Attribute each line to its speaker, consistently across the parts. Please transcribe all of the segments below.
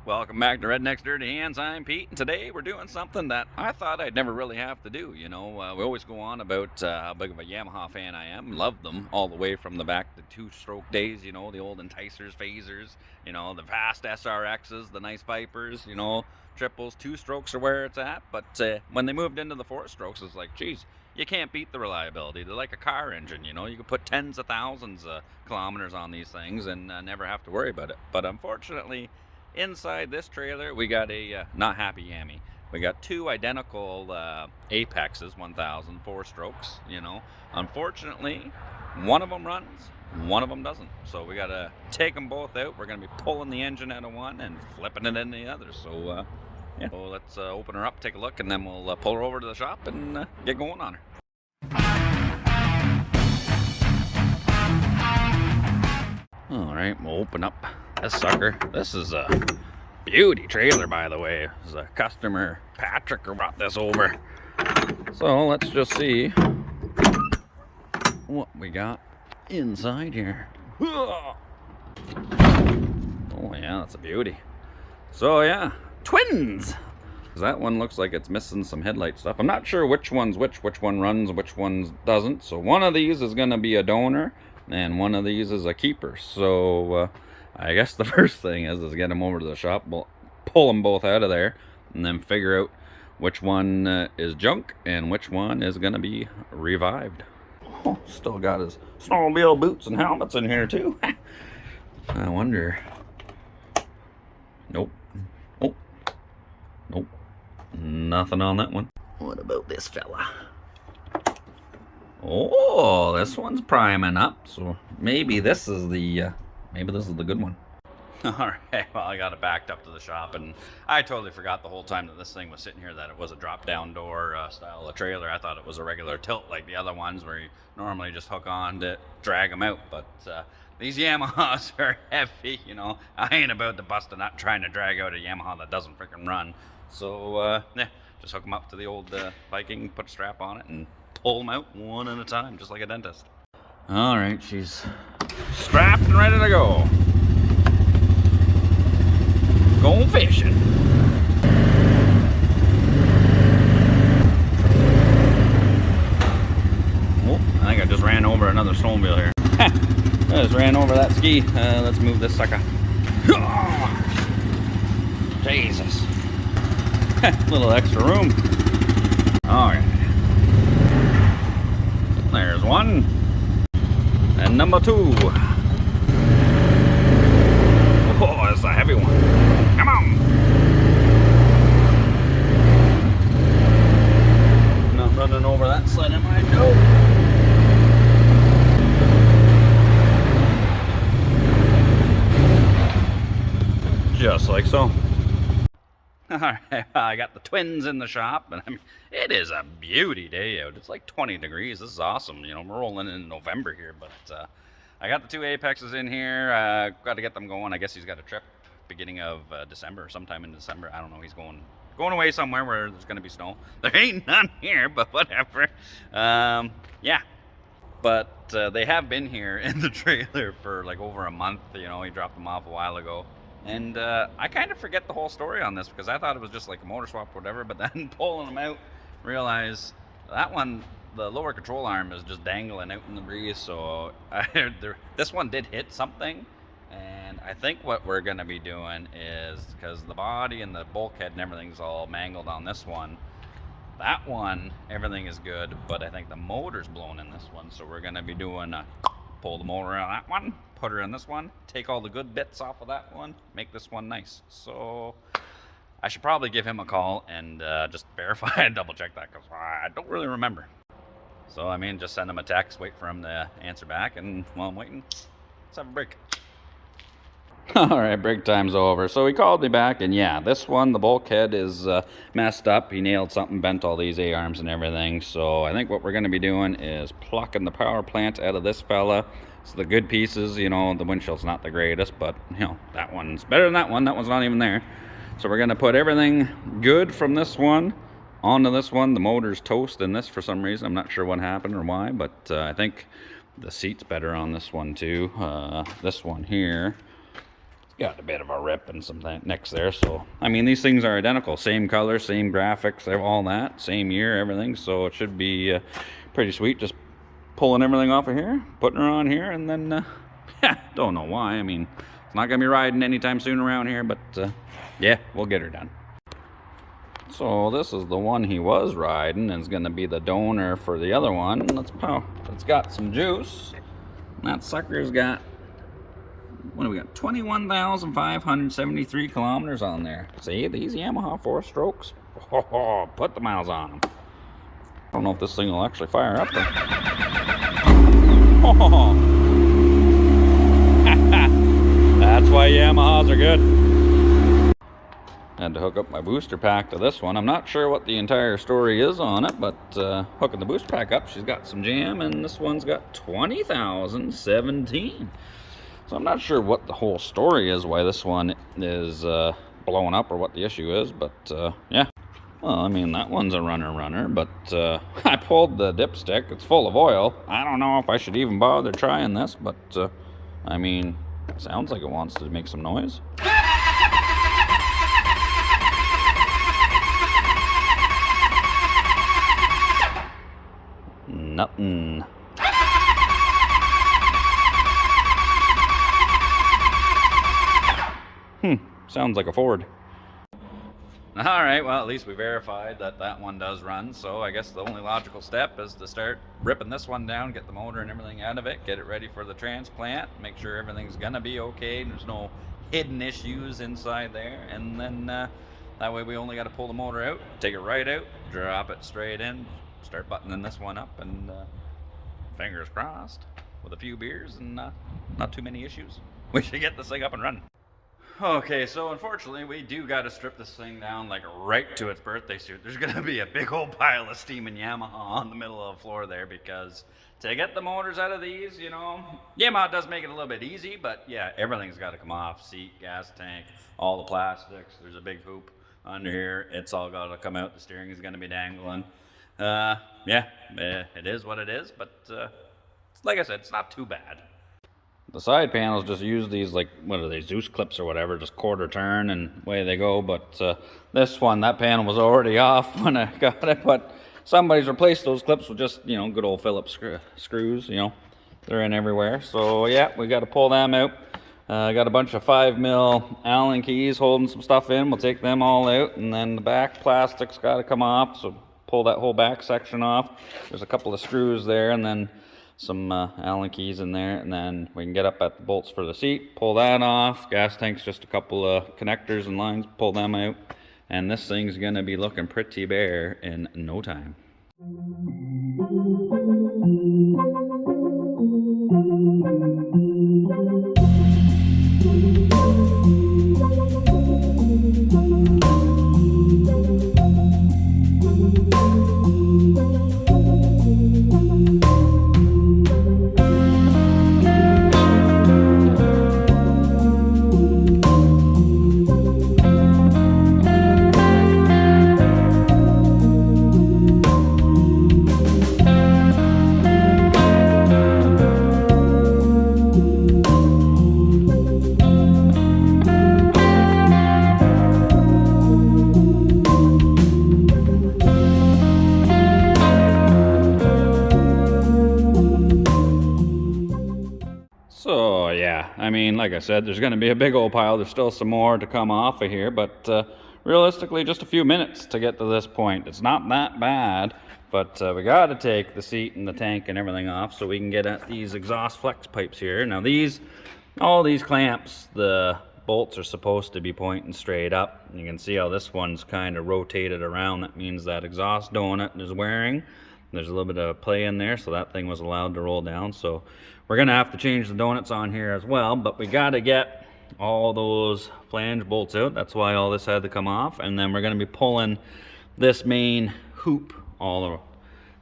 Speaker 1: Welcome back to Redneck's Dirty Hands. I'm Pete, and today we're doing something that I thought I'd never really have to do. We always go on about how big of a Yamaha fan I am. Love them all the way from the back to two-stroke days, the old Enticers, Phasers, the fast SRXs, the nice Vipers, triples, two-strokes are where it's at. But when they moved into the four-strokes, it's like, geez, you can't beat the reliability. They're like a car engine, you can put tens of thousands of kilometers on these things and never have to worry about it. But unfortunately, inside this trailer, we got a not happy Yami. We got two identical Apexes, 1000 4-strokes. Unfortunately, one of them runs, one of them doesn't. So we got to take them both out. We're going to be pulling the engine out of one and flipping it into the other. So, yeah. So let's open her up, take a look, and then we'll pull her over to the shop and get going on her. All right, we'll open up this sucker. This is a beauty trailer, by the way. This is a customer, Patrick, who brought this over. So let's just see what we got inside here. Oh yeah, that's a beauty. So yeah, twins. That one looks like it's missing some headlight stuff. I'm not sure which one's which one runs, which one doesn't. So one of these is going to be a donor, and one of these is a keeper. So I guess the first thing is get them over to the shop. We'll pull them both out of there, and then figure out which one is junk and which one is going to be revived. Oh, still got his snowmobile boots and helmets in here too. I wonder. Nope. Oh, nope. Nothing on that one. What about this fella? Oh, this one's priming up, so maybe this is the good one. All right, well, I got it backed up to the shop, and I totally forgot the whole time that this thing was sitting here that it was a drop-down door style of trailer. I thought it was a regular tilt like the other ones where you normally just hook on to drag them out, but these Yamahas are heavy, I ain't about to bust a nut trying to drag out a Yamaha that doesn't freaking run. So, yeah, just hook them up to the old Viking, put a strap on it, and pull them out one at a time, just like a dentist. All right, she's strapped and ready to go. Going fishing. Oh, I think I just ran over another snowmobile here. I just ran over that ski. Let's move this sucker. Jesus. A little extra room. All right. There's one. And number two. Oh, it's a heavy one. Come on. Not running over that sled in my dough. Just like so. Alright, I got the twins in the shop, and I mean, it is a beauty day out. It's like 20 degrees. This is awesome. We're rolling in November here, but I got the two Apexes in here. Got to get them going. I guess he's got a trip beginning of December, sometime in December. I don't know. He's going away somewhere where there's going to be snow. There ain't none here, but whatever. Yeah. But they have been here in the trailer for like over a month. He dropped them off a while ago. And I kind of forget the whole story on this because I thought it was just like a motor swap or whatever, but then pulling them out, realize that one, the lower control arm is just dangling out in the breeze. So this one did hit something, and I think what we're going to be doing is, because the body and the bulkhead and everything's all mangled on this one, that one, everything is good, but I think the motor's blown in this one. So we're going to be doing pull the motor out of that one, put her in this one, take all the good bits off of that one, make this one nice. So I should probably give him a call and just verify and double check that, because I don't really remember. So I mean, just send him a text, wait for him to answer back, and while I'm waiting, let's have a break. All right, break time's over. So he called me back, and yeah, this one, the bulkhead is messed up. He nailed something, bent all these A-arms and everything. So I think what we're going to be doing is plucking the power plant out of this fella. So the good pieces, the windshield's not the greatest, but that one's better than that one. That one's not even there. So we're going to put everything good from this one onto this one. The motor's toast in this for some reason. I'm not sure what happened or why, but I think the seat's better on this one too. This one here, got a bit of a rip and some nicks there. So, I mean, these things are identical. Same color, same graphics, all that. Same year, everything. So it should be pretty sweet. Just pulling everything off of here, putting her on here, and then, don't know why. I mean, it's not going to be riding anytime soon around here, but, yeah, we'll get her done. So this is the one he was riding, and it's going to be the donor for the other one. It's got some juice. That sucker's got, what do we got? 21,573 kilometers on there. See, these Yamaha 4-strokes. Oh, put the miles on them. I don't know if this thing will actually fire up. Oh. That's why Yamahas are good. Had to hook up my booster pack to this one. I'm not sure what the entire story is on it, but hooking the booster pack up, she's got some jam, and this one's got 20,017. So I'm not sure what the whole story is, why this one is blowing up or what the issue is, but yeah. Well, I mean, that one's a runner, but I pulled the dipstick. It's full of oil. I don't know if I should even bother trying this, but I mean, it sounds like it wants to make some noise. Nothing. Sounds like a Ford. Alright, well, at least we verified that that one does run, so I guess the only logical step is to start ripping this one down, get the motor and everything out of it, get it ready for the transplant, make sure everything's gonna be okay, and there's no hidden issues inside there, and then that way we only got to pull the motor out, take it right out, drop it straight in, start buttoning this one up, and fingers crossed, with a few beers and not too many issues, we should get this thing up and running. Okay, so unfortunately we do got to strip this thing down like right to its birthday suit. There's going to be a big old pile of steaming Yamaha on the middle of the floor there, because to get the motors out of these, you know, Yamaha does make it a little bit easy, but yeah, everything's got to come off. Seat, gas tank, all the plastics. There's a big hoop under here. It's all got to come out. The steering is going to be dangling. Yeah, it is what it is, but like I said, it's not too bad. The side panels just use these, like, what are they, Zeus clips or whatever, just quarter turn and away they go. But this one, that panel was already off when I got it, but somebody's replaced those clips with just, you know, good old Phillips screws, you know, they're in everywhere. So yeah, we got to pull them out. I got a bunch of 5mm Allen keys holding some stuff in. We'll take them all out, and then the back plastic's got to come off, so pull that whole back section off. There's a couple of screws there, and then some Allen keys in there, and then we can get up at the bolts for the seat, pull that off. Gas tank's just a couple of connectors and lines, pull them out, and this thing's gonna be looking pretty bare in no time. So yeah, I mean, like I said, there's going to be a big old pile. There's still some more to come off of here, but realistically, just a few minutes to get to this point. It's not that bad, but we got to take the seat and the tank and everything off so we can get at these exhaust flex pipes here. Now all these clamps, the bolts are supposed to be pointing straight up. You can see how this one's kind of rotated around. That means that exhaust donut is wearing. There's a little bit of play in there, so that thing was allowed to roll down. So we're gonna have to change the donuts on here as well, but we gotta get all those flange bolts out. That's why all this had to come off, and then we're gonna be pulling this main hoop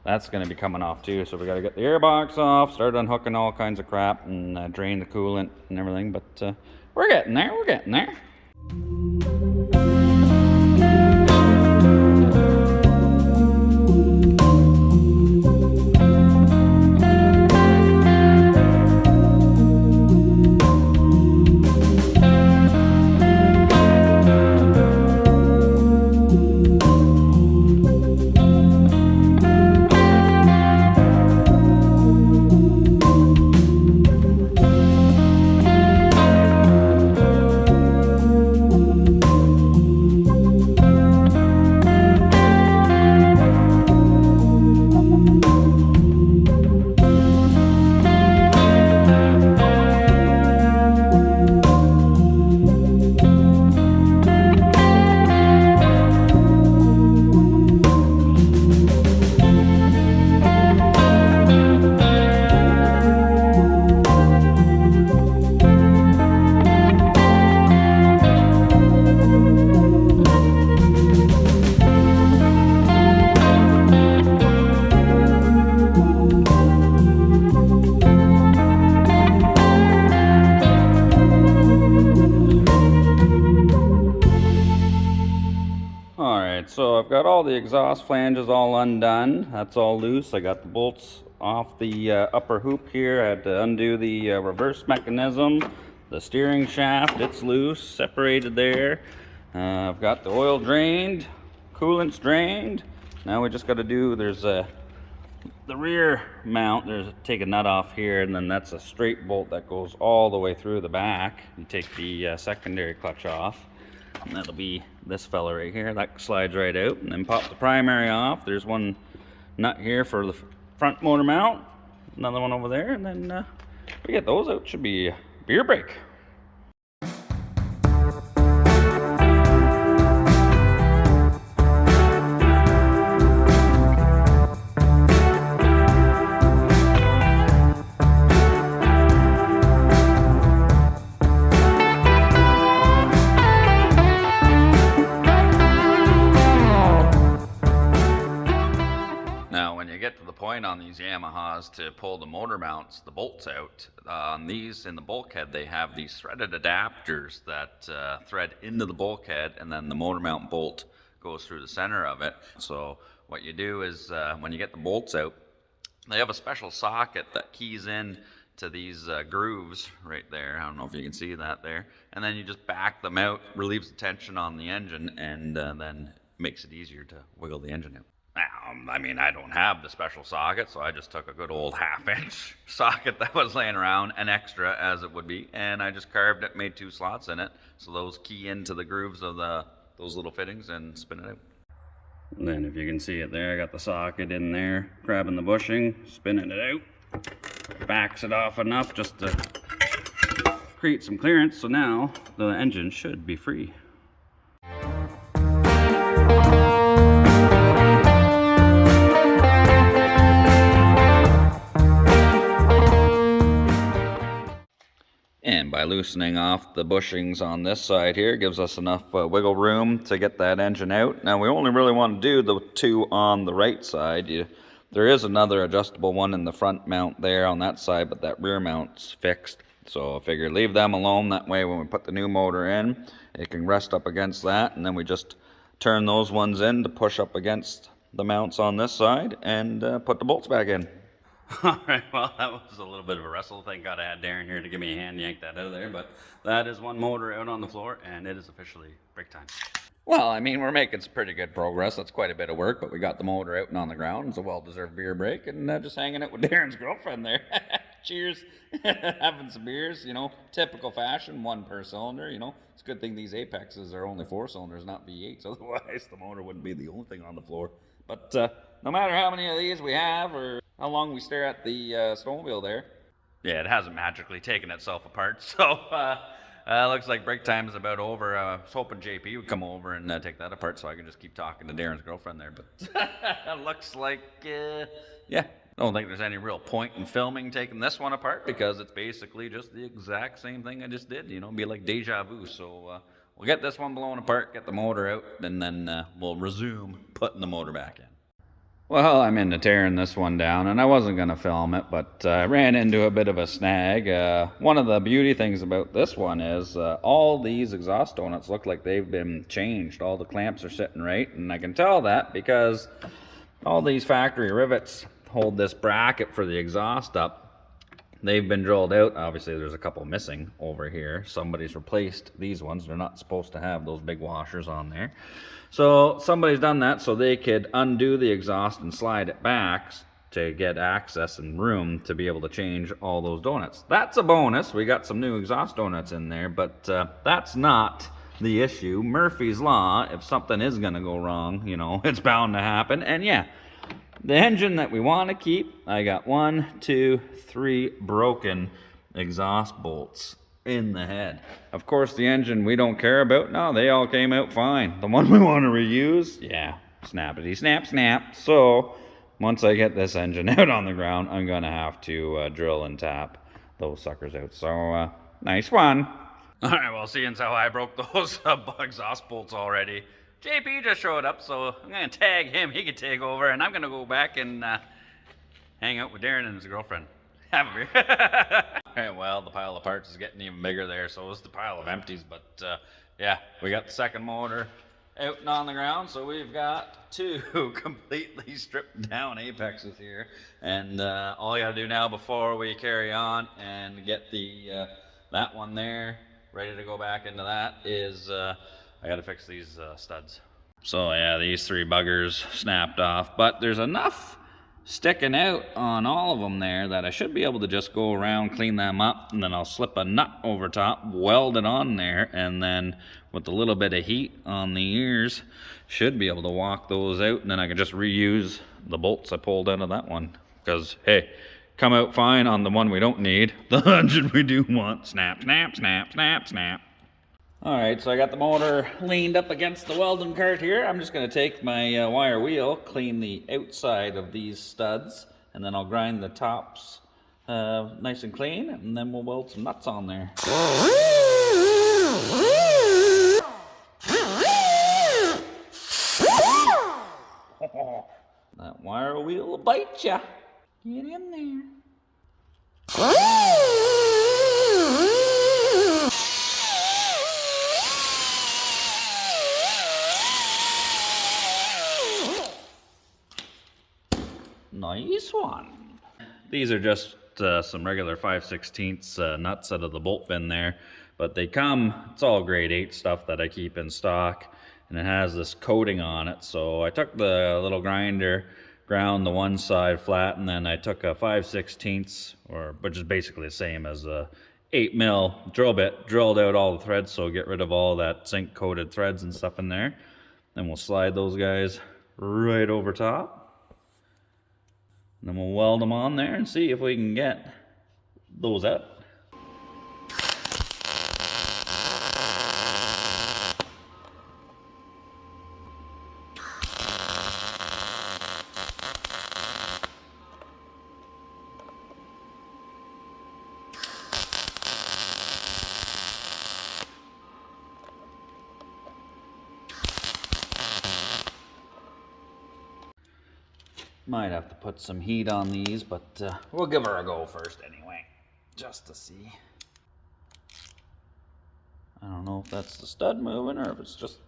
Speaker 1: that's gonna be coming off too. So we gotta get the airbox off, start unhooking all kinds of crap, and drain the coolant and everything, but we're getting there. Alright, so I've got all the exhaust flanges all undone. That's all loose. I got the bolts off the upper hoop here. I had to undo the reverse mechanism. The steering shaft, it's loose, separated there. I've got the oil drained, coolant's drained. Now we just got to do, there's the rear mount. Take a nut off here, and then that's a straight bolt that goes all the way through the back. You take the secondary clutch off, and that'll be this fella right here. That slides right out, and then pop the primary off. There's one nut here for the front motor mount, another one over there, and then we get those out. Should be a beer break. On these Yamahas to pull the motor mounts, the bolts out, on these in the bulkhead they have these threaded adapters that thread into the bulkhead, and then the motor mount bolt goes through the center of it. So what you do is when you get the bolts out, they have a special socket that keys in to these grooves right there. I don't know if you can see that there, and then you just back them out, relieves the tension on the engine, and then makes it easier to wiggle the engine out. I mean, I don't have the special socket, so I just took a good old 1/2-inch socket that was laying around, an extra as it would be, and I just carved it, made 2 slots in it, so those key into the grooves of those little fittings and spin it out. And then if you can see it there, I got the socket in there, grabbing the bushing, spinning it out, backs it off enough just to create some clearance, so now the engine should be free. And by loosening off the bushings on this side here, gives us enough wiggle room to get that engine out. Now we only really want to do the 2 on the right side. There is another adjustable one in the front mount there on that side, but that rear mount's fixed. So I figured leave them alone. That way when we put the new motor in, it can rest up against that, and then we just turn those ones in to push up against the mounts on this side and put the bolts back in. Alright, well that was a little bit of a wrestle. Thank God I had Darren here to give me a hand, yank that out of there, but that is one motor out on the floor, and it is officially break time. Well, I mean, we're making some pretty good progress. That's quite a bit of work, but we got the motor out and on the ground. It's a well-deserved beer break, and just hanging out with Darren's girlfriend there. Cheers. Having some beers, you know, typical fashion, 1 per cylinder, you know. It's a good thing these Apexes are only 4 cylinders, not V8s, otherwise the motor wouldn't be the only thing on the floor. But no matter how many of these we have or how long we stare at the snowmobile there, yeah, it hasn't magically taken itself apart. So looks like break time is about over. I was hoping JP would come over and take that apart so I can just keep talking to Darren's girlfriend there. But it looks like, yeah, I don't think there's any real point in filming taking this one apart, because it's basically just the exact same thing I just did. You know, it'd be like deja vu. So we'll get this one blown apart, get the motor out, and then we'll resume putting the motor back in. Well, I'm into tearing this one down, and I wasn't going to film it, but I ran into a bit of a snag. One of the beauty things about this one is all these exhaust donuts look like they've been changed. All the clamps are sitting right, and I can tell that because all these factory rivets hold this bracket for the exhaust up. They've been drilled out. Obviously, there's a couple missing over here. Somebody's replaced these ones. They're not supposed to have those big washers on there. So somebody's done that so they could undo the exhaust and slide it back to get access and room to be able to change all those donuts. That's a bonus. We got some new exhaust donuts in there, but that's not the issue. Murphy's Law, if something is going to go wrong, you know, it's bound to happen. And yeah, the engine that we want to keep, I got 1, 2, 3 broken exhaust bolts in the head. Of course, the engine we don't care about. No, they all came out fine. The one we want to reuse, yeah, snappity snap snap. So once I get this engine out on the ground, I'm gonna have to drill and tap those suckers out. So nice one. All right, well, seeing how I broke those exhaust bolts already, JP just showed up, so I'm gonna tag him. He can take over, and I'm gonna go back and hang out with Darren and his girlfriend. Have a beer. Alright, well, the pile of parts is getting even bigger there, so is the pile of empties, but yeah, we got the second motor out and on the ground. So we've got two completely stripped down Apexes here. And all you gotta do now before we carry on and get the that one there ready to go back into that is I gotta fix these studs. So yeah, these three buggers snapped off, but there's enough sticking out on all of them there that I should be able to just go around, clean them up, and then I'll slip a nut over top, weld it on there, and then with a little bit of heat on the ears, should be able to walk those out, and then I can just reuse the bolts I pulled out of that one. Because, hey, come out fine on the one we don't need. The 100 we do want. Snap, snap, snap, snap, snap. Alright, so I got the motor leaned up against the welding cart here. I'm just going to take my wire wheel, clean the outside of these studs, and then I'll grind the tops nice and clean, and then we'll weld some nuts on there. That wire wheel will bite ya. Get in there. Nice one. These are just some regular 5/16 nuts out of the bolt bin there, but they come, it's all grade 8 stuff that I keep in stock, and it has this coating on it. So I took the little grinder, ground the one side flat, and then I took a 5/16, which is basically the same as a 8mm drill bit, drilled out all the threads, so get rid of all that zinc coated threads and stuff in there. Then we'll slide those guys right over top. And then we'll weld them on there and see if we can get those up. Might have to put some heat on these, but we'll give her a go first anyway, just to see. I don't know if that's the stud moving or if it's just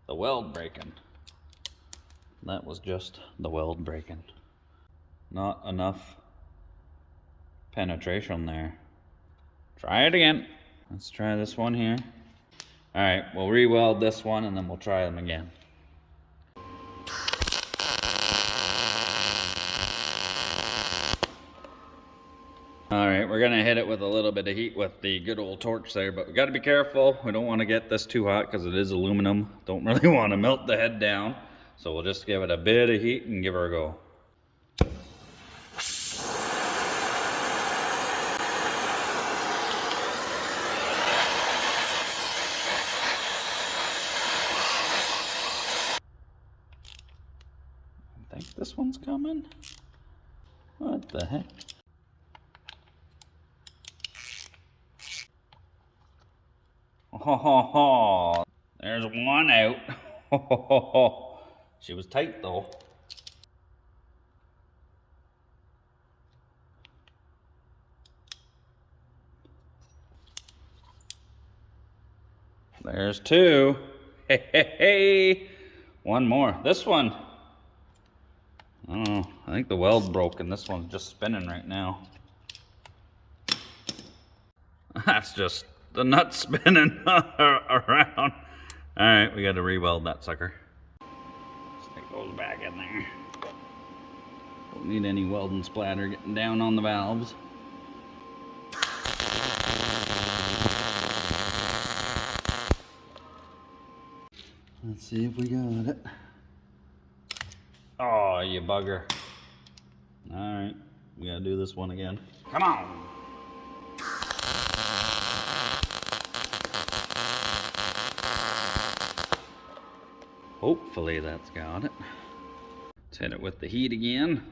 Speaker 1: the weld breaking. That was just the weld breaking. Not enough penetration there. Try it again. Let's try this one here. All right, we'll re-weld this one and then we'll try them again. Alright, we're going to hit it with a little bit of heat with the good old torch there, but we got to be careful. We don't want to get this too hot because it is aluminum. Don't really want to melt the head down. So we'll just give it a bit of heat and give her a go. I think this one's coming. What the heck? Ho ho ho, there's one out. Ho ho ho ho. She was tight though. There's two. Hey, hey, hey. One more. This one. I don't know. I think the weld's broken. This one's just spinning right now. That's just the nut spinning around. All right, we got to re-weld that sucker. Stick those back in there. Don't need any welding splatter getting down on the valves. Let's see if we got it. Oh, you bugger. All right, we got to do this one again. Come on. Hopefully that's got it. Let's hit it with the heat again.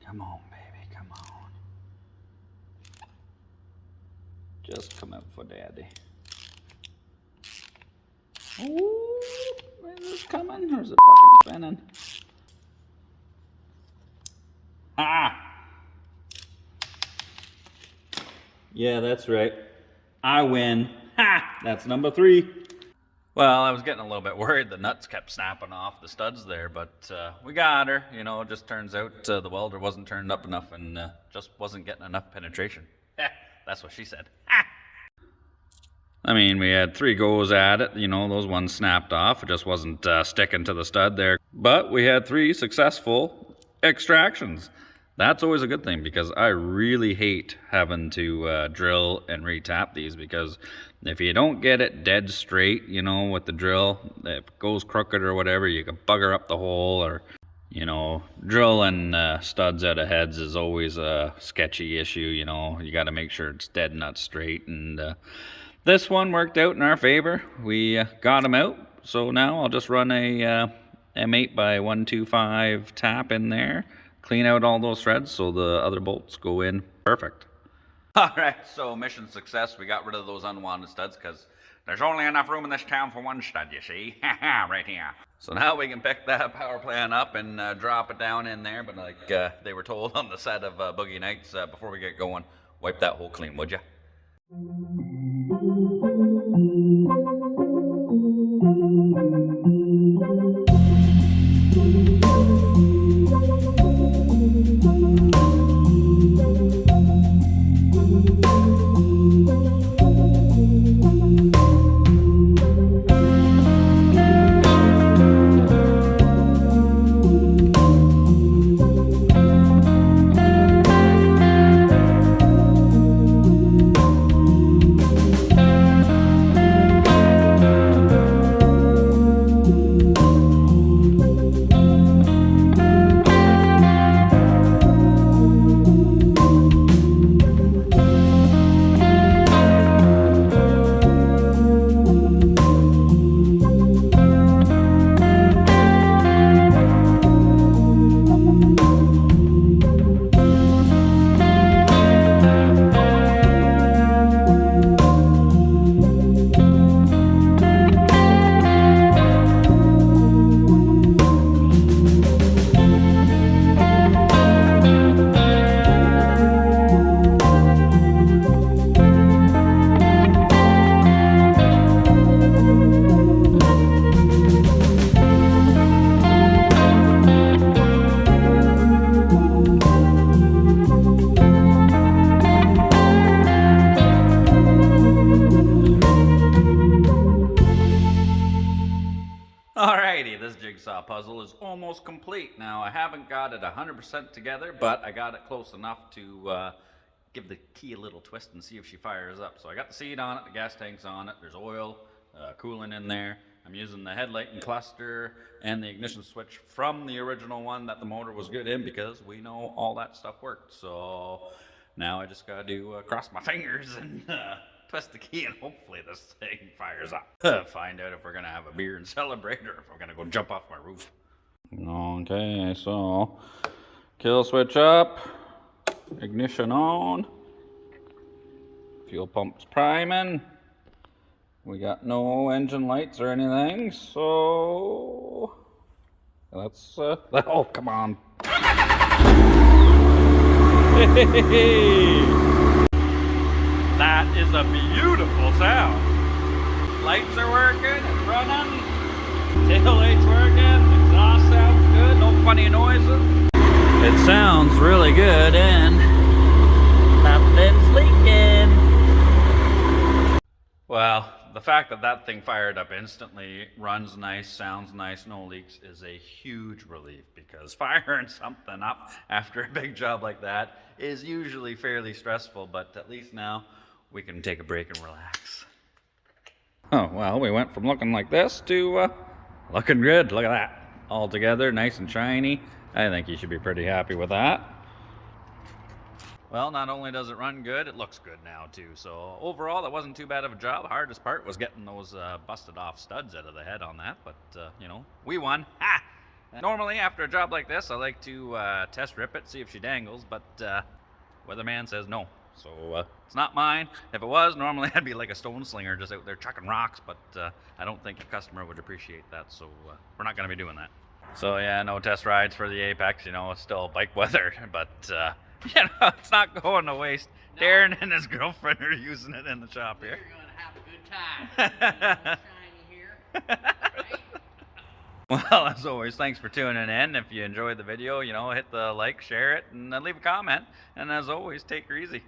Speaker 1: Come on, baby, come on. Just come out for daddy. Ooh, is this coming or is it fucking spinning? Ah! Yeah, that's right. I win. Ha! That's number 3. Well, I was getting a little bit worried. The nuts kept snapping off the studs there, but we got her. You know, it just turns out the welder wasn't turned up enough and just wasn't getting enough penetration. That's what she said. I mean, we had 3 goes at it. You know, those ones snapped off. It just wasn't sticking to the stud there. But we had 3 successful extractions. That's always a good thing because I really hate having to drill and re-tap these, because if you don't get it dead straight, you know, with the drill, if it goes crooked or whatever, you can bugger up the hole. Or, you know, drilling studs out of heads is always a sketchy issue. You know, you got to make sure it's dead nut straight. And this one worked out in our favor. We got them out. So now I'll just run a M8 by 125 tap in there, clean out all those threads so the other bolts go in perfect. All right, so mission success. We got rid of those unwanted studs because there's only enough room in this town for one stud, you see. Right here. So now we can pick that power plant up and drop it down in there. But like they were told on the set of Boogie Nights, before we get going, wipe that hole clean, would ya? Alrighty, this jigsaw puzzle is almost complete. Now, I haven't got it 100% together, but I got it close enough to give the key a little twist and see if she fires up. So I got the seat on it, the gas tank's on it, there's oil, coolant in there. I'm using the headlight and cluster and the ignition switch from the original one that the motor was good in, because we know all that stuff worked. So now I just gotta do cross my fingers and twist the key, and hopefully this thing fires up. Find out if we're gonna have a beer and celebrate, or if we're gonna go jump off my roof. Okay, so kill switch up, ignition on, fuel pump's priming. We got no engine lights or anything, so let's oh, come on. That is a beautiful sound. Lights are working, it's running, tail light's working, exhaust sounds good, no funny noises. It sounds really good and nothing's leaking. Well, the fact that that thing fired up instantly, runs nice, sounds nice, no leaks, is a huge relief, because firing something up after a big job like that is usually fairly stressful, but at least now we can take a break and relax. Oh, well, we went from looking like this to looking good. Look at that. All together, nice and shiny. I think you should be pretty happy with that. Well, not only does it run good, it looks good now too. So overall, that wasn't too bad of a job. The hardest part was getting those busted off studs out of the head on that, but you know, we won. Ha! Normally, after a job like this, I like to test rip it, see if she dangles, but weatherman says no. So it's not mine. If it was, normally I'd be like a stone slinger just out there chucking rocks, but I don't think a customer would appreciate that, so we're not going to be doing that. So yeah, no test rides for the Apex. You know, it's still bike weather, but you know, it's not going to waste. Darren and his girlfriend are using it in the shop here.
Speaker 2: You're gonna have a good time. Shiny here, right?
Speaker 1: Well, as always, thanks for tuning in. If you enjoyed the video, hit the like, share it, and leave a comment. And as always, take her easy.